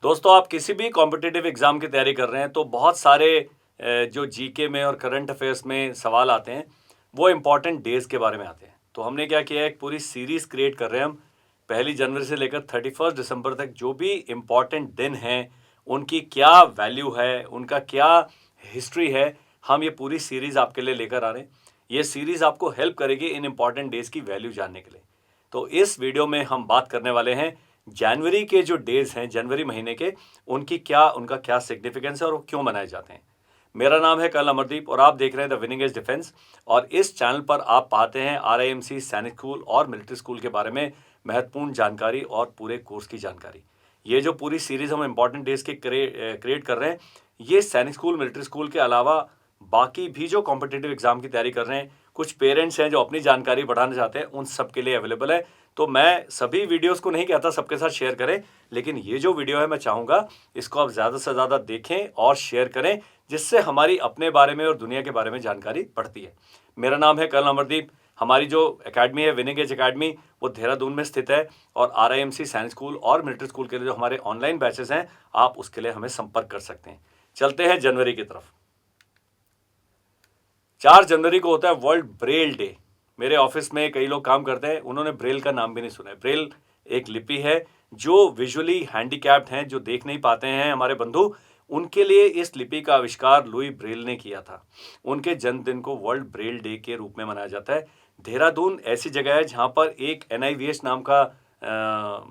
दोस्तों, आप किसी भी कॉम्पिटिटिव एग्ज़ाम की तैयारी कर रहे हैं तो बहुत सारे जो जीके में और करंट अफेयर्स में सवाल आते हैं, वो इम्पॉर्टेंट डेज़ के बारे में आते हैं। तो हमने क्या किया है, एक पूरी सीरीज़ क्रिएट कर रहे हैं हम। 1 जनवरी से लेकर 31 दिसंबर तक जो भी इम्पॉर्टेंट दिन हैं, उनकी क्या वैल्यू है, उनका क्या हिस्ट्री है, हम ये पूरी सीरीज़ आपके लिए लेकर आ रहे हैं। ये सीरीज़ आपको हेल्प करेगी इन इम्पॉर्टेंट डेज़ की वैल्यू जानने के लिए। तो इस वीडियो में हम बात करने वाले हैं जनवरी के जो डेज हैं, जनवरी महीने के, उनका क्या सिग्निफिकेंस है और वो क्यों मनाए जाते हैं। मेरा नाम है कर्नल अमरदीप और आप देख रहे हैं द विनिंग एज डिफेंस। और इस चैनल पर आप पाते हैं RIMC सैनिक स्कूल और मिलिट्री स्कूल के बारे में महत्वपूर्ण जानकारी और पूरे कोर्स की जानकारी। ये जो पूरी सीरीज हम इंपॉर्टेंट डेज के क्रिएट कर रहे हैं, ये सैनिक स्कूल, मिलिट्री स्कूल के अलावा बाकी भी जो कॉम्पिटिटिव एग्जाम की तैयारी कर रहे हैं, कुछ पेरेंट्स हैं जो अपनी जानकारी बढ़ाना चाहते हैं, उन सब के लिए अवेलेबल है। तो मैं सभी वीडियोस को नहीं कहता सबके साथ शेयर करें, लेकिन ये जो वीडियो है मैं चाहूँगा इसको आप ज़्यादा से ज़्यादा देखें और शेयर करें, जिससे हमारी अपने बारे में और दुनिया के बारे में जानकारी बढ़ती है। मेरा नाम है कर्नल अमरदीप। हमारी जो एकेडमी है विनिंग एज अकेडमी, वो देहरादून में स्थित है। और RIMC सैनिक स्कूल और मिलिट्री स्कूल के लिए जो हमारे ऑनलाइन बैचेस हैं, आप उसके लिए हमें संपर्क कर सकते हैं। चलते हैं जनवरी की तरफ। 4 जनवरी को होता है वर्ल्ड ब्रेल डे। मेरे ऑफिस में कई लोग काम करते हैं, उन्होंने ब्रेल का नाम भी नहीं सुना है। ब्रेल एक लिपि है जो विजुअली हैंडीकैप्ड हैं, जो देख नहीं पाते हैं हमारे बंधु, उनके लिए इस लिपि का आविष्कार लुई ब्रेल ने किया था। उनके जन्मदिन को वर्ल्ड ब्रेल डे के रूप में मनाया जाता है। देहरादून ऐसी जगह है जहाँ पर एक NIVH नाम का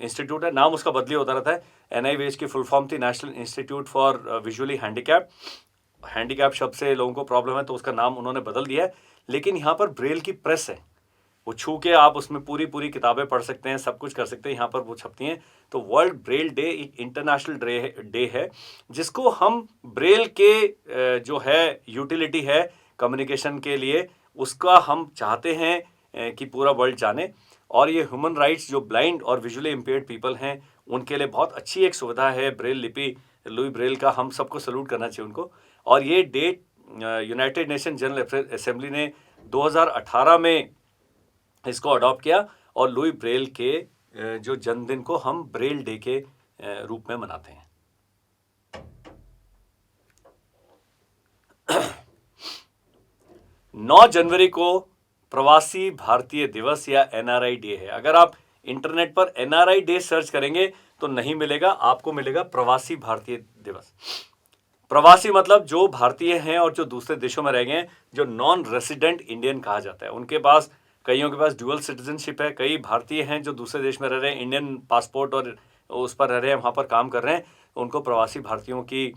इंस्टीट्यूट है। नाम उसका बदली होता रहता है। NIVH की फुल फॉर्म थी national institute for visually handicap शब्द से लोगों को प्रॉब्लम है, तो उसका नाम उन्होंने बदल दिया है। लेकिन यहाँ पर ब्रेल की प्रेस है, वो छू के आप उसमें पूरी किताबें पढ़ सकते हैं, सब कुछ कर सकते हैं, यहाँ पर वो छपती हैं। तो वर्ल्ड ब्रेल डे एक इंटरनेशनल डे है, जिसको हम ब्रेल के जो है यूटिलिटी है कम्युनिकेशन के लिए, उसका हम चाहते हैं कि पूरा वर्ल्ड जाने। और ये ह्यूमन राइट्स, जो ब्लाइंड और विजुअली इम्पेयर्ड पीपल हैं, उनके लिए बहुत अच्छी एक सुविधा है ब्रेल लिपि। लुई ब्रेल का हम सबको सल्यूट करना चाहिए उनको। और ये date United Nation General Assembly ने 2018 में इसको अडॉप्ट किया। और लुई ब्रेल के जो जन्मदिन को हम ब्रेल डे के रूप में मनाते हैं। 9 जनवरी को प्रवासी भारतीय दिवस या NRI डे है। अगर आप इंटरनेट पर NRI डे सर्च करेंगे तो नहीं मिलेगा, आपको मिलेगा प्रवासी भारतीय दिवस। प्रवासी मतलब जो भारतीय हैं और जो दूसरे देशों में रह गए हैं, जो नॉन रेसिडेंट इंडियन कहा जाता है। उनके पास, कईयों के पास ड्यूअल सिटीजनशिप है। कई भारतीय हैं जो दूसरे देश में रह रहे हैं, इंडियन पासपोर्ट और उस पर रह रहे हैं, वहाँ पर काम कर रहे हैं, उनको प्रवासी भारतीयों की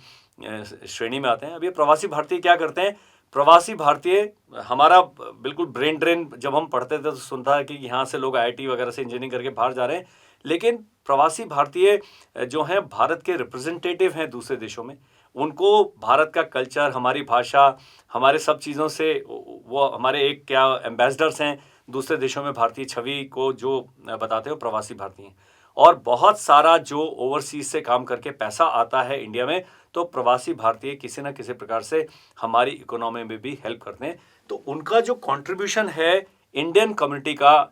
श्रेणी में आते हैं। अब ये प्रवासी भारतीय क्या करते हैं? प्रवासी भारतीय, हमारा बिल्कुल ब्रेन ड्रेन जब हम पढ़ते थे तो सुनता है कि यहाँ से लोग IIT वगैरह से इंजीनियरिंग करके बाहर जा रहे हैं। लेकिन प्रवासी भारतीय जो हैं, भारत के रिप्रेजेंटेटिव हैं दूसरे देशों में। उनको भारत का कल्चर, हमारी भाषा, हमारे सब चीज़ों से वो हमारे एक क्या एम्बेसडर्स हैं दूसरे देशों में, भारतीय छवि को जो बताते हो प्रवासी भारतीय हैं। और बहुत सारा जो ओवरसीज से काम करके पैसा आता है इंडिया में, तो प्रवासी भारतीय किसी न किसी प्रकार से हमारी इकोनॉमी में भी हेल्प करते हैं। तो उनका जो कंट्रीब्यूशन है इंडियन कम्युनिटी का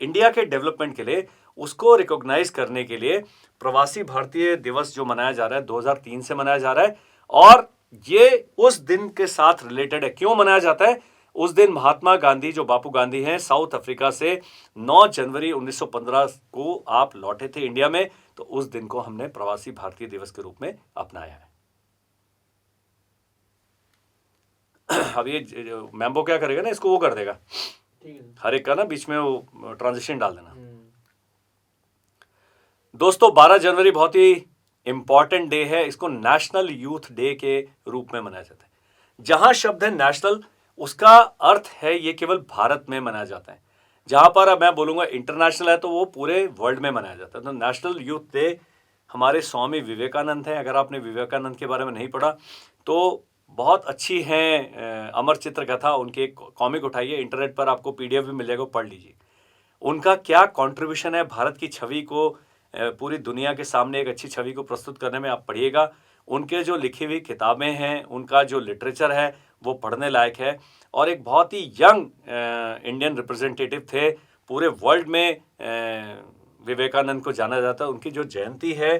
इंडिया के डेवलपमेंट के लिए, उसको रिकॉग्नाइज करने के लिए प्रवासी भारतीय दिवस जो मनाया जा रहा है 2003 से मनाया जा रहा है। और ये उस दिन के साथ रिलेटेड है। क्यों मनाया जाता है? उस दिन महात्मा गांधी, जो बापू गांधी हैं, साउथ अफ्रीका से 9 जनवरी 1915 को आप लौटे थे इंडिया में। तो उस दिन को हमने प्रवासी भारतीय दिवस के रूप में अपनाया है। अब ये मैम्बो क्या करेगा ना, इसको वो कर देगा, हर एक का ना बीच में वो ट्रांजिशन डाल देना। दोस्तों, 12 जनवरी बहुत ही इंपॉर्टेंट डे है। इसको नेशनल यूथ डे के रूप में मनाया जाता है। जहां शब्द है नेशनल, उसका अर्थ है ये केवल भारत में मनाया जाता है। जहां पर अब मैं बोलूंगा इंटरनेशनल है, तो वो पूरे वर्ल्ड में मनाया जाता है। तो नेशनल यूथ डे हमारे स्वामी विवेकानंद हैं। अगर आपने विवेकानंद के बारे में नहीं पढ़ा तो बहुत अच्छी हैं अमर चित्र कथा, उनकी एक कॉमिक उठाइए, इंटरनेट पर आपको PDF भी मिल जाएगा, पढ़ लीजिए। उनका क्या कंट्रीब्यूशन है भारत की छवि को, पूरी दुनिया के सामने एक अच्छी छवि को प्रस्तुत करने में, आप पढ़िएगा। उनके जो लिखी हुई किताबें हैं, उनका जो लिटरेचर है, वो पढ़ने लायक है। और एक बहुत ही यंग इंडियन रिप्रेजेंटेटिव थे। पूरे वर्ल्ड में विवेकानंद को जाना जाता है। उनकी जो जयंती है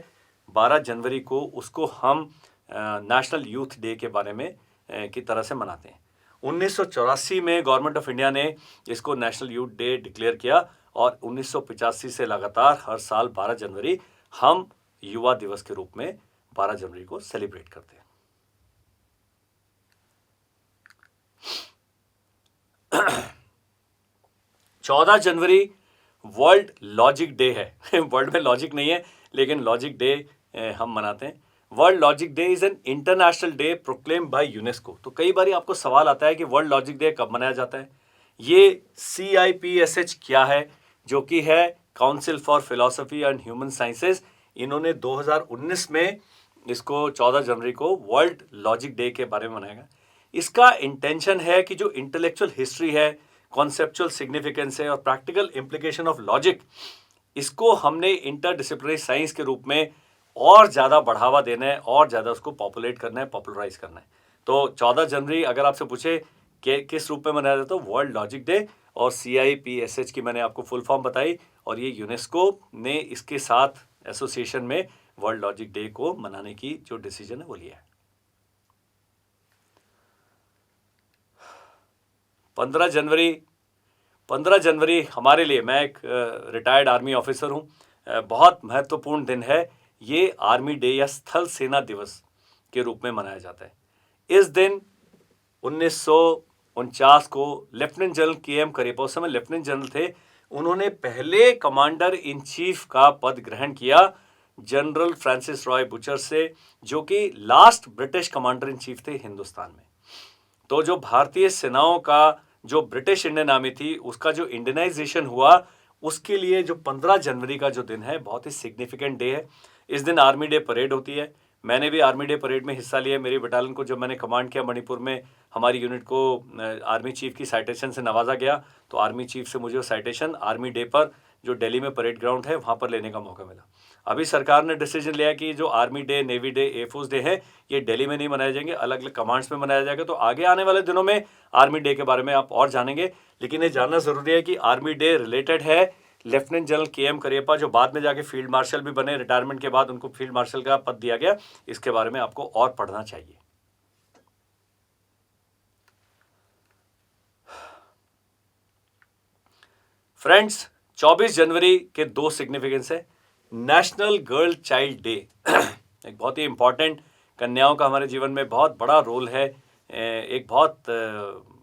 12 जनवरी को उसको हम नेशनल यूथ डे के बारे में की तरह से मनाते हैं। 1984 में गवर्नमेंट ऑफ इंडिया ने इसको नेशनल यूथ डे डिक्लेयर किया और 1985 से लगातार हर साल 12 जनवरी हम युवा दिवस के रूप में 12 जनवरी को सेलिब्रेट करते हैं। 14 जनवरी वर्ल्ड लॉजिक डे है। वर्ल्ड में लॉजिक नहीं है लेकिन लॉजिक डे हम मनाते हैं। World logic day is an international day proclaim by UNESCO. तो कई बार आपको सवाल आता है कि वर्ल्ड लॉजिक डे कब मनाया जाता है। ये CIPSH क्या है, जो कि है council for philosophy and human sciences. इन्होंने 2019 में इसको 14 जनवरी को वर्ल्ड लॉजिक डे के बारे में मनाएगा। इसका इंटेंशन है कि जो इंटेलेक्चुअल हिस्ट्री है, कॉन्सेप्चुअल सिग्निफिकेंस है और प्रैक्टिकल इम्प्लीकेशन ऑफ लॉजिक, इसको हमने इंटरडिसिप्लिनरी साइंस के रूप में और ज़्यादा बढ़ावा देना है और ज़्यादा उसको पॉपुलेट करना है, पॉपुलराइज करना है। तो 14 जनवरी अगर आपसे पूछे कि किस रूप में मनाया जाता है, तो वर्ल्ड लॉजिक डे। और CIPSH की मैंने आपको फुल फॉर्म बताई और ये यूनेस्को ने इसके साथ एसोसिएशन में वर्ल्ड लॉजिक डे को मनाने की जो डिसीजन है वो लिया है। 15 जनवरी हमारे लिए, मैं एक रिटायर्ड आर्मी ऑफिसर हूँ, बहुत महत्वपूर्ण दिन है। ये आर्मी डे या स्थल सेना दिवस के रूप में मनाया जाता है। इस दिन 1949 को लेफ्टिनेंट जनरल KM करियप्पा, उस समय लेफ्टिनेंट जनरल थे, उन्होंने पहले कमांडर इन चीफ का पद ग्रहण किया जनरल फ्रांसिस रॉय बुचर से, जो कि last British commander in chief थे हिंदुस्तान में। तो जो भारतीय सेनाओं का जो ब्रिटिश इंडियन आर्मी थी उसका जो इंडियनाइजेशन हुआ, उसके लिए जो 15 जनवरी का जो दिन है बहुत ही सिग्निफिकेंट डे है। इस दिन आर्मी डे परेड होती है। मैंने भी आर्मी डे परेड में हिस्सा लिया। मेरी बटालियन को जब मैंने कमांड किया मणिपुर में, हमारी यूनिट को आर्मी चीफ की साइटेशन से नवाजा गया। तो आर्मी चीफ से मुझे वो साइटेशन आर्मी डे पर, जो दिल्ली में परेड ग्राउंड है, वहाँ पर लेने का मौका मिला। अभी सरकार ने डिसीजन लिया कि जो army day, navy day, air force day है, ये दिल्ली में नहीं मनाए जाएंगे, अलग अलग कमांड्स में मनाया जाएगा। तो आगे आने वाले दिनों में आर्मी डे के बारे में आप और जानेंगे। लेकिन ये जानना ज़रूरी है कि आर्मी डे रिलेटेड है लेफ्टिनेंट जनरल KM करियप्पा, जो बाद में जाके फील्ड मार्शल भी बने। रिटायरमेंट के बाद उनको फील्ड मार्शल का पद दिया गया। इसके बारे में आपको और पढ़ना चाहिए। फ्रेंड्स, 24 जनवरी के दो सिग्निफिकेंस है। नेशनल गर्ल चाइल्ड डे एक बहुत ही इंपॉर्टेंट, कन्याओं का हमारे जीवन में बहुत बड़ा रोल है। एक बहुत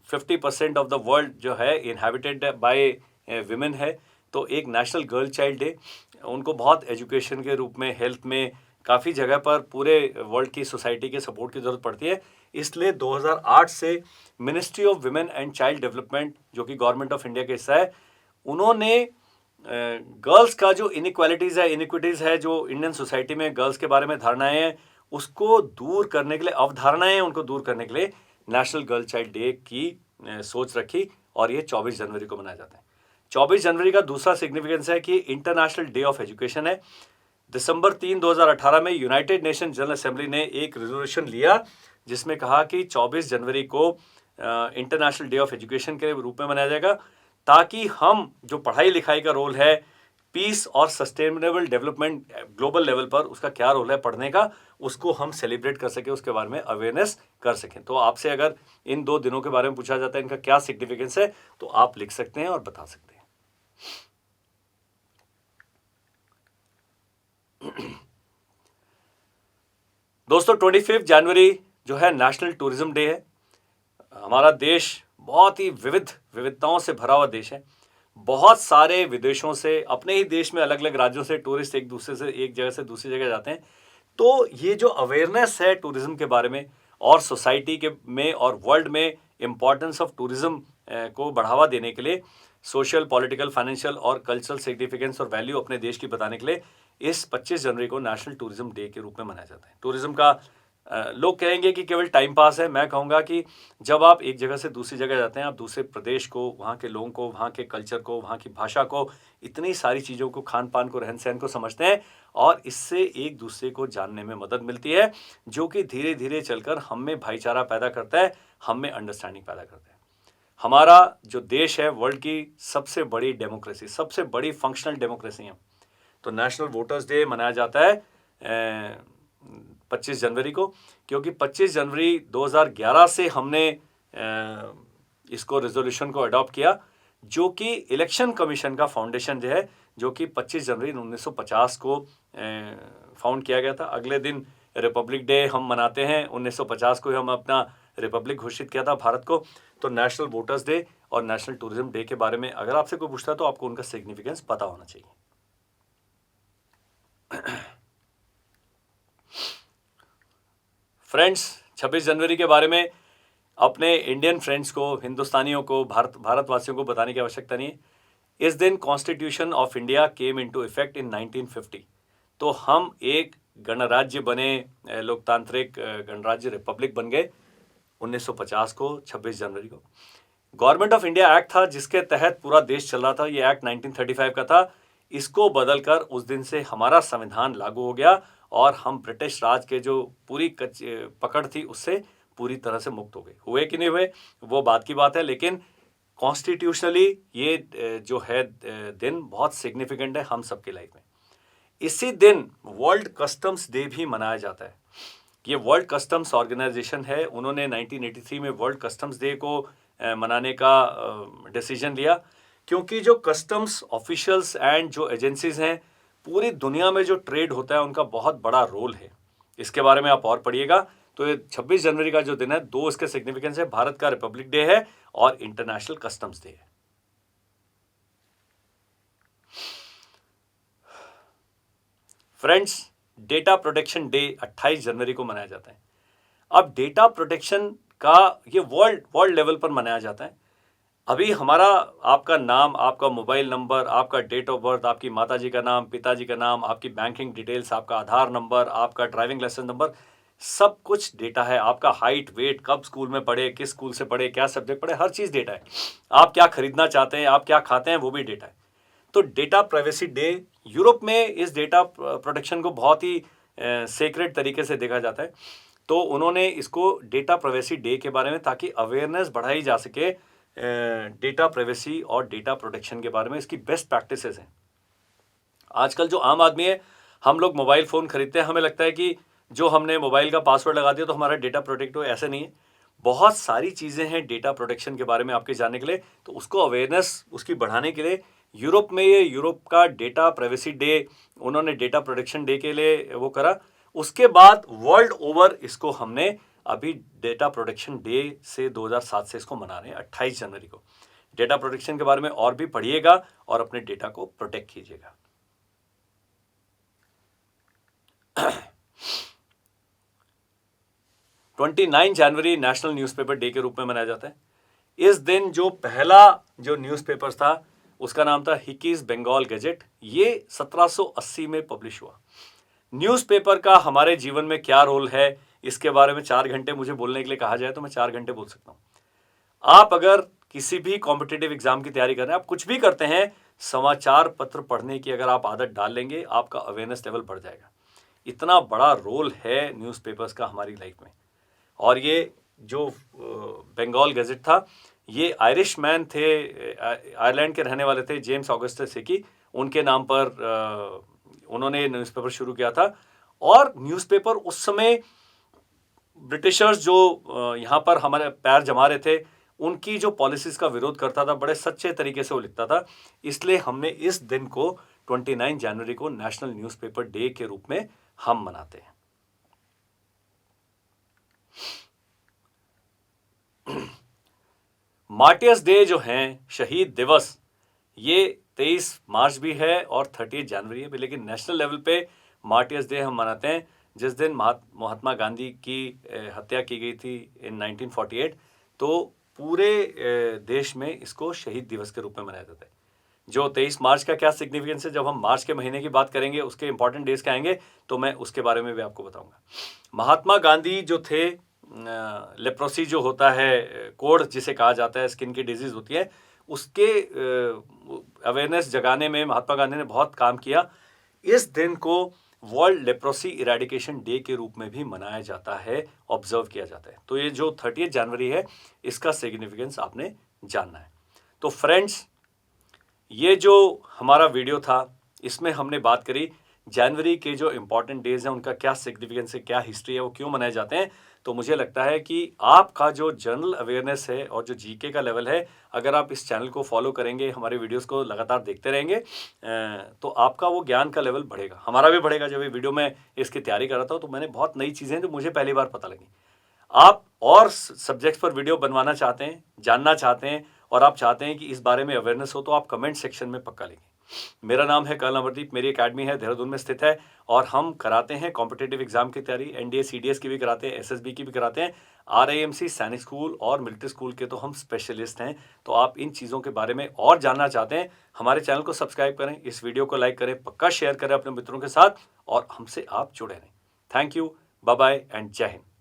50% ऑफ द वर्ल्ड जो है इनहेबिटेड बाय विमेन है। तो एक नेशनल गर्ल चाइल्ड डे, उनको बहुत एजुकेशन के रूप में, हेल्थ में, काफ़ी जगह पर पूरे वर्ल्ड की सोसाइटी के सपोर्ट की ज़रूरत पड़ती है। इसलिए 2008 से ministry of women and child development, जो कि गवर्नमेंट ऑफ इंडिया का हिस्सा है, उन्होंने गर्ल्स का जो इनइक्वालिटीज़ है, इनिक्विटीज़ है, जो इंडियन सोसाइटी में गर्ल्स के बारे में धारणाएं हैं, उसको दूर करने के लिए, अवधारणाएं उनको दूर करने के लिए नेशनल गर्ल चाइल्ड डे की सोच रखी और ये 24 जनवरी को मनाया जाता है। 24 जनवरी का दूसरा सिग्निफिकेंस है कि इंटरनेशनल डे ऑफ एजुकेशन है। दिसंबर 3, 2018 में यूनाइटेड नेशन जनरल असेंबली ने एक रेजोल्यूशन लिया जिसमें कहा कि 24 जनवरी को इंटरनेशनल डे ऑफ एजुकेशन के रूप में मनाया जाएगा, ताकि हम जो पढ़ाई लिखाई का रोल है, पीस और सस्टेनेबल डेवलपमेंट ग्लोबल लेवल पर उसका क्या रोल है पढ़ने का, उसको हम सेलिब्रेट कर सकें, उसके बारे में अवेयरनेस कर सकें। तो आपसे अगर इन दो दिनों के बारे में पूछा जाता है इनका क्या सिग्निफिकेंस है, तो आप लिख सकते हैं और बता सकते हैं। दोस्तों, 25 जनवरी जो है नेशनल टूरिज्म डे है। हमारा देश बहुत ही विविधताओं से भरा हुआ देश है। बहुत सारे विदेशों से, अपने ही देश में अलग अलग राज्यों से टूरिस्ट एक दूसरे से, एक जगह से दूसरी जगह जाते हैं। तो ये जो अवेयरनेस है टूरिज्म के बारे में और सोसाइटी के में और वर्ल्ड में इम्पॉर्टेंस ऑफ टूरिज्म को बढ़ावा देने के लिए, सोशल, पॉलिटिकल, फाइनेंशियल और कल्चरल सिग्निफिकेंस और वैल्यू अपने देश की बताने के लिए इस 25 जनवरी को नेशनल टूरिज्म डे के रूप में मनाया जाता है। टूरिज्म का लोग कहेंगे कि केवल टाइम पास है। मैं कहूँगा कि जब आप एक जगह से दूसरी जगह जाते हैं, आप दूसरे प्रदेश को, वहाँ के लोगों को, वहाँ के कल्चर को, वहाँ की भाषा को, इतनी सारी चीज़ों को, खान पान को, रहन सहन को समझते हैं और इससे एक दूसरे को जानने में मदद मिलती है, जो कि धीरे धीरे चलकर हम में भाईचारा पैदा करता है, हम में अंडरस्टैंडिंग पैदा करता है। हमारा जो देश है वर्ल्ड की सबसे बड़ी डेमोक्रेसी, सबसे बड़ी फंक्शनल डेमोक्रेसी है। तो नेशनल वोटर्स डे मनाया जाता है 25 जनवरी को, क्योंकि 25 जनवरी 2011 से हमने इसको रेजोल्यूशन को अडॉप्ट किया, जो कि इलेक्शन कमीशन का फाउंडेशन जो है, जो कि 25 जनवरी 1950 को फाउंड किया गया था। अगले दिन रिपब्लिक डे हम मनाते हैं। 1950 को ही हम अपना रिपब्लिक घोषित किया था भारत को। तो नेशनल वोटर्स डे और नेशनल टूरिज्म डे के बारे में अगर आपसे कोई पूछता है तो आपको उनका सिग्निफिकेंस पता होना चाहिए। फ्रेंड्स, 26 जनवरी के बारे में अपने इंडियन फ्रेंड्स को, हिंदुस्तानियों को, भारतवासियों को बताने की आवश्यकता नहीं है। इस दिन constitution of India came into effect in 1950। तो हम एक गणराज्य बने, लोकतांत्रिक गणराज्य रिपब्लिक बन गए 1950 को, 26 जनवरी को। गवर्नमेंट ऑफ इंडिया एक्ट था जिसके तहत पूरा देश चल रहा था। ये एक्ट 1935 का था। इसको बदलकर उस दिन से हमारा संविधान लागू हो गया और हम ब्रिटिश राज के जो पूरी पकड़ थी उससे पूरी तरह से मुक्त हो गए। हुए कि नहीं हुए वो बात की बात है, लेकिन कॉन्स्टिट्यूशनली ये जो है दिन बहुत सिग्निफिकेंट है हम सबके लाइफ में। इसी दिन वर्ल्ड कस्टम्स डे भी मनाया जाता है। ये वर्ल्ड कस्टम्स ऑर्गेनाइजेशन है, उन्होंने 1983 में वर्ल्ड कस्टम्स डे को मनाने का डिसीजन लिया, क्योंकि जो कस्टम्स ऑफिशियल्स एंड जो एजेंसीज हैं पूरी दुनिया में जो ट्रेड होता है उनका बहुत बड़ा रोल है। इसके बारे में आप और पढ़िएगा। तो ये 26 जनवरी का जो दिन है, दो इसके सिग्निफिकेंस है। भारत का रिपब्लिक डे है और इंटरनेशनल कस्टम्स डे है। फ्रेंड्स, डेटा प्रोटेक्शन डे 28 जनवरी को मनाया जाता है। अब डेटा प्रोटेक्शन का ये वर्ल्ड लेवल पर मनाया जाता है। अभी हमारा, आपका नाम, आपका मोबाइल नंबर, आपका डेट ऑफ बर्थ, आपकी माताजी का नाम, पिताजी का नाम, आपकी बैंकिंग डिटेल्स, आपका आधार नंबर, आपका ड्राइविंग लाइसेंस नंबर, सब कुछ डेटा है। आपका हाइट, वेट, कब स्कूल में पढ़े, किस स्कूल से पढ़े, क्या सब्जेक्ट पढ़े, हर चीज़ डेटा है। आप क्या खरीदना चाहते हैं, आप क्या खाते हैं, वो भी डेटा है। तो डेटा प्राइवेसी डे, यूरोप में इस डेटा प्रोटेक्शन को बहुत ही सेक्रेट तरीके से देखा जाता है। तो उन्होंने इसको डेटा प्राइवेसी डे के बारे में, ताकि अवेयरनेस बढ़ाई जा सके डेटा प्राइवेसी और डेटा प्रोटेक्शन के बारे में, इसकी बेस्ट प्रैक्टिसेस हैं। आजकल जो आम आदमी है, हम लोग मोबाइल फ़ोन खरीदते हैं, हमें लगता है कि जो हमने मोबाइल का पासवर्ड लगा दिया तो हमारा डेटा प्रोटेक्ट हो, ऐसे नहीं है। बहुत सारी चीज़ें हैं डेटा प्रोटेक्शन के बारे में आपके जानने के लिए। तो उसको अवेयरनेस उसकी बढ़ाने के लिए यूरोप में ये यूरोप का डेटा प्राइवेसी डे, उन्होंने डेटा प्रोटेक्शन डे के लिए वो करा। उसके बाद वर्ल्ड ओवर इसको हमने अभी डेटा प्रोटेक्शन डे से 2007 से इसको मना रहे हैं 28 जनवरी को। डेटा प्रोटेक्शन के बारे में और भी पढ़िएगा और अपने डेटा को प्रोटेक्ट कीजिएगा। 29 जनवरी नेशनल न्यूज़पेपर डे के रूप में मनाया जाता है। इस दिन जो पहला जो न्यूज़पेपर था उसका नाम था हिकीज बंगाल गजेट। ये 1780 में पब्लिश हुआ। न्यूज़पेपर का हमारे जीवन में क्या रोल है, इसके बारे में 4 घंटे मुझे बोलने के लिए कहा जाए तो मैं 4 घंटे बोल सकता हूँ। आप अगर किसी भी कॉम्पिटिटिव एग्जाम की तैयारी कर रहे हैं, आप कुछ भी करते हैं, समाचार पत्र पढ़ने की अगर आप आदत डाल लेंगे, आपका अवेयरनेस लेवल बढ़ जाएगा। इतना बड़ा रोल है न्यूज़पेपर्स का हमारी लाइफ में। और ये जो बंगाल गजेट था, ये आयरिश मैन थे, आयरलैंड के रहने वाले थे, जेम्स ऑगस्टस हिकी, उनके नाम पर उन्होंने न्यूज़पेपर शुरू किया था। और न्यूज़पेपर उस समय ब्रिटिशर्स जो यहाँ पर हमारे पैर जमा रहे थे, उनकी जो पॉलिसीज़ का विरोध करता था, बड़े सच्चे तरीके से वो लिखता था। इसलिए हमने इस दिन को 29 जनवरी को नेशनल न्यूज़पेपर डे के रूप में हम मनाते हैं। मार्टियर्स डे जो हैं, शहीद दिवस, ये 23 मार्च भी है और 30 जनवरी है भी, लेकिन नेशनल लेवल पे मार्टियर्स डे हम मनाते हैं जिस दिन महात्मा गांधी की हत्या की गई थी इन 1948। तो पूरे देश में इसको शहीद दिवस के रूप में मनाया जाता है। जो 23 मार्च का क्या सिग्निफिकेंस है, जब हम मार्च के महीने की बात करेंगे, उसके इंपॉर्टेंट डेज क्या आएंगे, तो मैं उसके बारे में भी आपको बताऊंगा। महात्मा गांधी जो थे, लेप्रोसी जो होता है, कोढ़ जिसे कहा जाता है, स्किन की डिजीज़ होती है, उसके अवेयरनेस जगाने में महात्मा गांधी ने बहुत काम किया। इस दिन को वर्ल्ड लेप्रोसी इरेडिकेशन डे के रूप में भी मनाया जाता है, ऑब्जर्व किया जाता है। तो ये जो 30 जनवरी है, इसका सिग्निफिकेंस आपने जानना है। तो फ्रेंड्स, ये जो हमारा वीडियो था, इसमें हमने बात करी जनवरी के जो इंपॉर्टेंट डेज हैं उनका क्या सिग्निफिकेंस है, क्या हिस्ट्री है, वो क्यों मनाए जाते हैं। तो मुझे लगता है कि आपका जो जनरल अवेयरनेस है और जो जीके का लेवल है, अगर आप इस चैनल को फॉलो करेंगे, हमारे वीडियोस को लगातार देखते रहेंगे, तो आपका वो ज्ञान का लेवल बढ़ेगा, हमारा भी बढ़ेगा। जब ये वीडियो में इसकी तैयारी कर रहा था तो मैंने बहुत नई चीज़ें जो मुझे पहली बार पता लगी। आप और सब्जेक्ट्स पर वीडियो बनवाना चाहते हैं, जानना चाहते हैं और आप चाहते हैं कि इस बारे में अवेयरनेस हो, तो आप कमेंट सेक्शन में पक्का लिखें। मेरा नाम है कर्नल अमरदीप, मेरी एकेडमी है देहरादून में स्थित है और हम कराते हैं कॉम्पिटिटिव एग्जाम की तैयारी, एनडीए सीडीएस की भी कराते हैं, एसएसबी की भी कराते हैं, आरआईएमसी, सैनिक स्कूल और मिलिट्री स्कूल के तो हम स्पेशलिस्ट हैं। तो आप इन चीज़ों के बारे में और जानना चाहते हैं, हमारे चैनल को सब्सक्राइब करें, इस वीडियो को लाइक करें, पक्का शेयर करें अपने मित्रों के साथ और हमसे आप जुड़े रहें। Thank you, bye bye and Jai Hind.